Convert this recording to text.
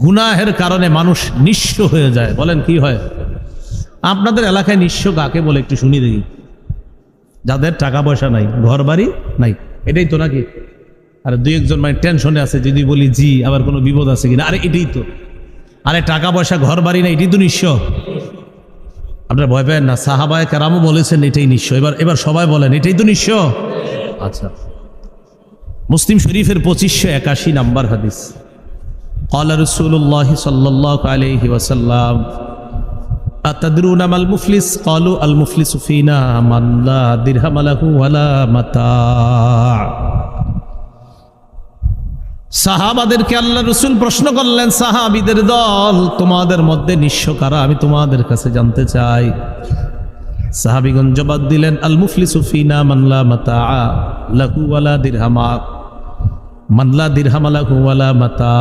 গুনাহের কারণে মানুষ নিঃস্ব হয়ে যায়। বলেন কি হয়? আপনাদের এলাকায় নিঃস্ব কাকে বলে একটু শুনি দেখি। যাদের টাকা পয়সা নাই, ঘর বাড়ি নাই, এটাই তো নাকি? আর দুই একজন মানে টেনশনে আছে, যদি বলি জি আবার কোনো বিপদ আছে কিনা। আরে এটাই তো। আরে টাকা পয়সা ঘর বাড়ি নাই, এটাই তো নিঃস্ব। আপনারা ভয় পেন না, সাহাবায়ে কেরামও বলেছেন এটাই নিঃস্ব। এবার সবাই বলেন এটাই তো নিঃস্ব। আচ্ছা, মুসলিম শরীফের 2581 নাম্বার হাদিস। ক্বালা রাসূলুল্লাহ সাল্লাল্লাহু আলাইহি ওয়াসাল্লাম আতাদরুনা মাল মুফলিস? ক্বালু আল মুফলিসু ফিনা মান লা দিরহাম লাহু ওয়ালা মাতা। সাহাবাদেরকে আল্লাহ রাসূল প্রশ্ন করলেন, সাহাবীদের দল, তোমাদের মধ্যে নিঃস্ব কারা? আমি তোমাদের কাছে জানতে চাই। সাহাবীগণ জবাব দিলেন, আল মুফলিসু ফিনা মান লা মাতা লাহু ওয়ালা দিরহাম, মান লা দিরহাম লাহু ওয়ালা মাতা।